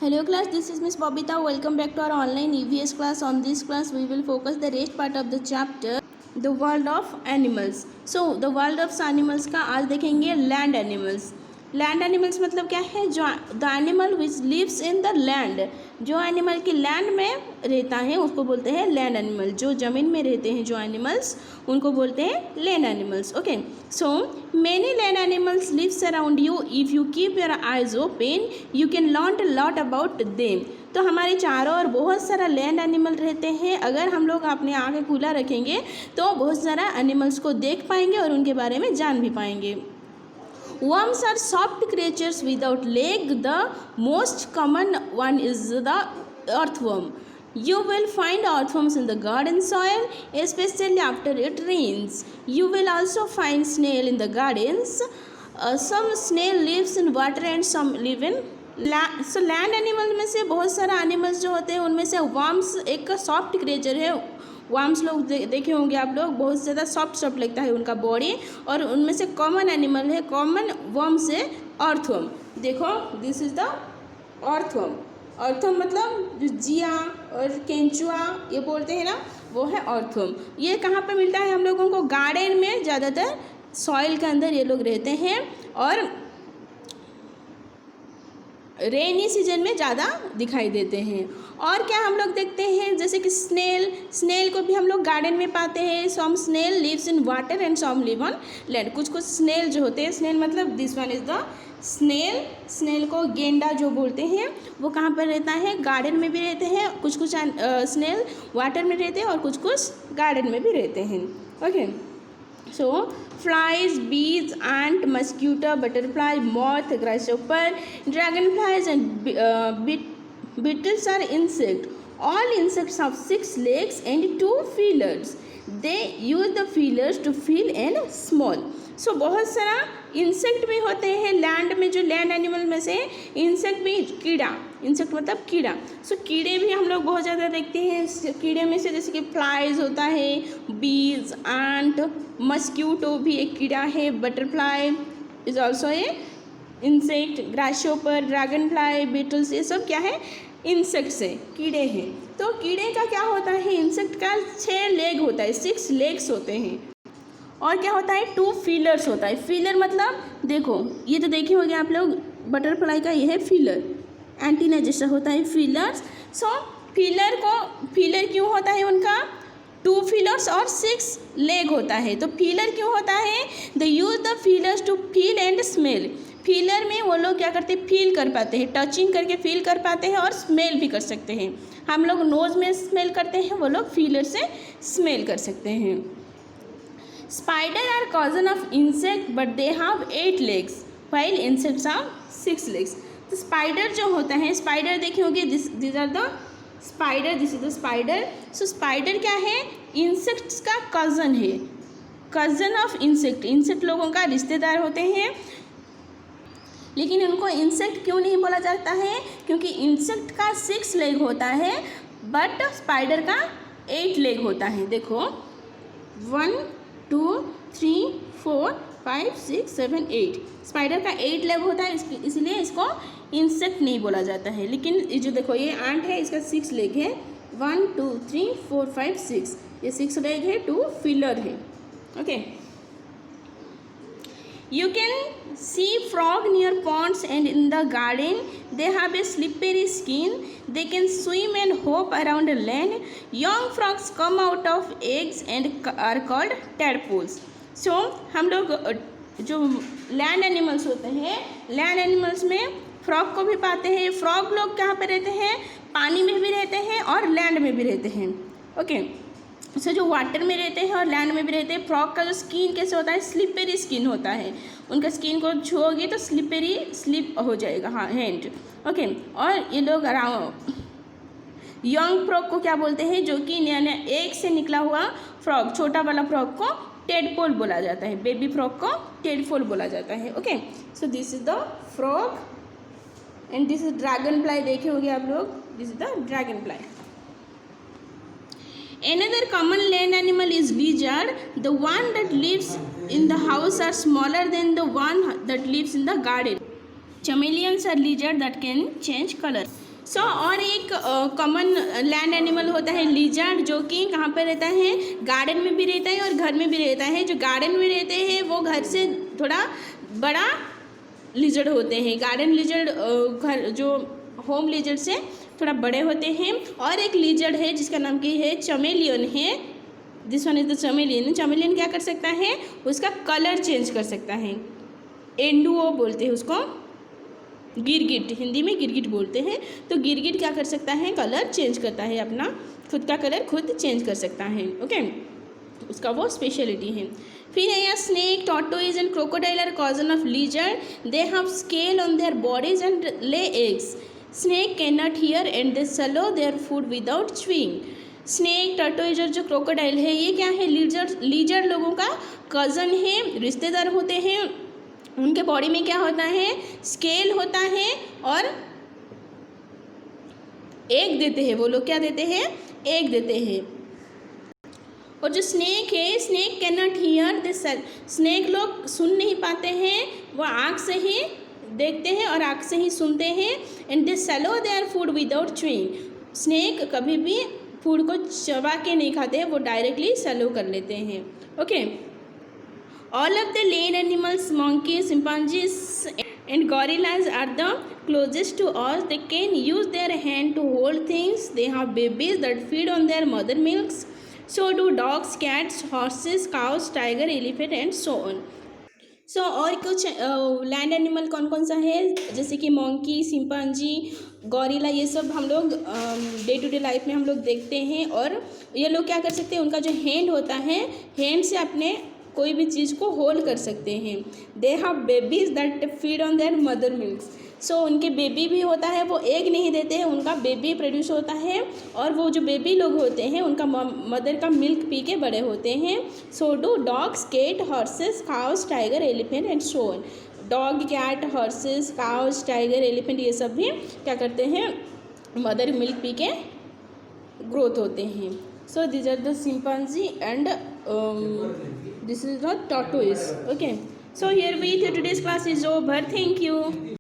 Hello class, this is Miss Bobita. Welcome back to our online EVS class. On this class, we will focus the rest part of the chapter, the world of animals. So, the world of animals का आज देखेंगे land animals. Land animals मतलब क्या है? जो the animal which lives in the land, जो animal की land में रहता है उसको बोलते हैं लैंड एनिमल. जो ज़मीन में रहते हैं जो एनिमल्स उनको बोलते हैं land animals. Okay, so many land animals lives around you. If you keep your eyes open you can learn a lot about them. तो हमारे चारों ओर बहुत सारा लैंड एनिमल रहते हैं. अगर हम लोग अपने आँखें खुला रखेंगे तो बहुत सारा एनिमल्स को देख पाएंगे और उनके बारे में जान भी पाएंगे. Worms are soft creatures without leg. The most common one is the earthworm. You will find earthworms in the garden soil, especially after it rains. You will also find snail in the gardens. Some snail lives in water and some live in so land animal में से बहुत सारा animals जो होते हैं उनमें से worms एक सॉफ्ट क्रिएचर है. वर्म्स लोग देखे होंगे आप लोग, बहुत ज़्यादा सॉफ्ट लगता है उनका बॉडी. और उनमें से कॉमन एनिमल है, कॉमन वर्म्स है अर्थवर्म. देखो, this is the earthworm. Earthworm मतलब जो जिया और केंचुआ ये बोलते हैं ना, वो है अर्थवर्म. ये कहाँ पे मिलता है हम लोगों को? गार्डन में, ज़्यादातर सॉइल के अंदर ये लोग रहते हैं और रेनी सीजन में ज़्यादा दिखाई देते हैं. और क्या हम लोग देखते हैं, जैसे कि स्नेल को भी हम लोग गार्डन में पाते हैं. Some snail lives in water and some live on land. कुछ स्नेल जो होते हैं, स्नेल मतलब this one is the snail को गेंडा जो बोलते हैं, वो कहाँ पर रहता है? गार्डन में भी रहते हैं. कुछ स्नेल वाटर में रहते हैं और कुछ गार्डन में भी रहते हैं. Okay, so flies, bees, ant, mosquito, butterfly, moth, grasshopper, dragonflies and beetles are insects. All insects have 6 legs and 2 feelers. They use the feelers to feel and smell. So बहुत सारा इंसेक्ट भी होते हैं land में. जो land animal में से insect भी, कीड़ा, इंसेक्ट मतलब कीड़ा. सो कीड़े भी हम लोग बहुत ज़्यादा देखते हैं. कीड़े में से जैसे कि फ्लाइज होता है, बीज, एंट, मस्क्यूटो भी एक कीड़ा है, butterfly is also a insect, grasshopper, dragonfly, beetles, ये सब क्या है? इंसेक्ट्स है, कीड़े हैं. तो कीड़े का क्या होता है? इंसेक्ट का 6 लेग होता है, 6 लेग्स होते हैं. और क्या होता है? 2 फीलर्स होता है. फीलर मतलब देखो, ये तो देखे होंगे आप लोग, बटरफ्लाई का ये है फीलर, एंटीना जैसा होता है फीलर्स. सो फीलर क्यों होता है उनका? 2 फीलर्स और 6 लेग होता है. तो फीलर क्यों होता है? The use the feelers to feel and smell. Feeler में वो लोग क्या करते हैं? फील कर पाते हैं, टचिंग करके फील कर पाते हैं और स्मेल भी कर सकते हैं. हम लोग नोज में स्मेल करते हैं, वो लोग फीलर से स्मेल कर सकते हैं. Spider are cousin of insect but they have 8 legs while insects have 6 legs. तो स्पाइडर जो होता है, स्पाइडर देखे होंगे, this are the spider, this is the spider. So spider क्या है? इंसेक्ट्स का कज़न है, कज़न ऑफ इंसेक्ट. इंसेक्ट लोगों का रिश्तेदार होते हैं. लेकिन उनको इंसेक्ट क्यों नहीं बोला जाता है? क्योंकि इंसेक्ट का 6 लेग होता है बट स्पाइडर का 8 लेग होता है. देखो, 1 2 3 4 5 6 7 8. स्पाइडर का 8 लेग होता है, इसलिए इसको इंसेक्ट नहीं बोला जाता है. लेकिन ये जो देखो, ये आंट है, इसका 6 लेग है, 1 2 3 4 5 6. ये 6 लेग है, 2 फीलर है. Okay, you can see frog near Pond's and in the garden. They have a slippery skin. They can swim and hop around land. Young frogs come out of eggs and are called tadpoles. So हम लोग जो land animals होते हैं, land animals में frog को भी पाते हैं. फ्रॉग लोग कहाँ पे रहते हैं? पानी में भी रहते हैं और लैंड में भी रहते हैं. ओके, सो जो वाटर में रहते हैं और लैंड में भी रहते हैं. फ्रॉग का जो स्किन कैसे होता है? स्लिपरी स्किन होता है. उनका स्किन को छुओगे तो स्लिप हो जाएगा, हाँ, हैंड. ओके, और ये लोग यंग फ्रॉग को क्या बोलते हैं? जो कि नया एक से निकला हुआ फ्रॉग, छोटा वाला फ्रॉग को टेडपोल बोला जाता है. बेबी फ्रॉग को टेडपोल बोला जाता है. Okay, so this is the frog and this is dragon fly. देखे होंगे आप लोग, this is the dragon fly. Another common land animal is lizard. The one that lives in the house are smaller than the one that lives in the garden. Chameleons are lizards that can change color. सो और एक common land animal होता है lizard, जो कि कहाँ पर रहता है, गार्डन में भी रहता है और घर में भी रहता है। जो गार्डन में रहते हैं वो घर से थोड़ा बड़ा लिजर्ड होते हैं। गार्डन लिजर्ड घर जो होम लिजर्ड से थोड़ा बड़े होते हैं। और एक लिजर्ड है जिसका नाम की है चमेलियन है, दिस वन इज द चमेलियन। चमेलियन क्या कर सकता है, उसका कलर चेंज कर सकता है। एंडुओ बोलते हैं उसको, गिरगिट, हिंदी में गिरगिट बोलते हैं। तो गिरगिट क्या कर सकता है, कलर चेंज करता है, अपना खुद का कलर खुद चेंज कर सकता है। ओके, उसका वो स्पेशलिटी है। फिर है यहाँ snake, tortoise and crocodile are cousin of lizard, they have scale on their bodies and lay eggs. Snake can not hear and they swallow their food without chewing. Snake, tortoise और जो crocodile है ये क्या है, lizard लोगों का cousin है, रिश्तेदार होते हैं। उनके बॉडी में क्या होता है, स्केल होता है और एग देते हैं। वो लोग क्या देते हैं, एग देते हैं। और जो स्नेक है, snake can not here this, snake लोग सुन नहीं पाते हैं, वो आँख से ही देखते हैं और आँख से ही सुनते हैं। And they swallow their food without chewing. Snake कभी भी फूड को चबा के नहीं खाते हैं, वो डायरेक्टली swallow कर लेते हैं। Okay, all of the land animals, monkeys, chimpanzees and gorillas are the closest to us. They can use their hand to hold things. They have babies that feed on their mother milks. So do dogs, cats, horses, cows, tiger, elephant and so on. सो और कुछ land animal कौन कौन सा है, जैसे कि monkey, chimpanzee, गौरिला, ये सब हम लोग डे टू डे लाइफ में हम लोग देखते हैं। और ये लोग क्या कर सकते हैं, उनका जो हैंड होता है, हैंड से अपने कोई भी चीज़ को होल्ड कर सकते हैं। They have babies that feed on their mother milks. So उनके बेबी भी होता है, वो एग नहीं देते हैं, उनका बेबी प्रोड्यूस होता है। और वो जो बेबी लोग होते हैं उनका मदर का मिल्क पी के बड़े होते हैं। So do dogs, cat, horses, cows, tiger, elephant and so on. Dog, cat, horses, cows, tiger, elephant ये सब भी क्या करते हैं, मदर मिल्क पी के ग्रोथ होते हैं। So this are the chimpanzee and this is the tortoise. Okay, so here we today's class is over. Thank you.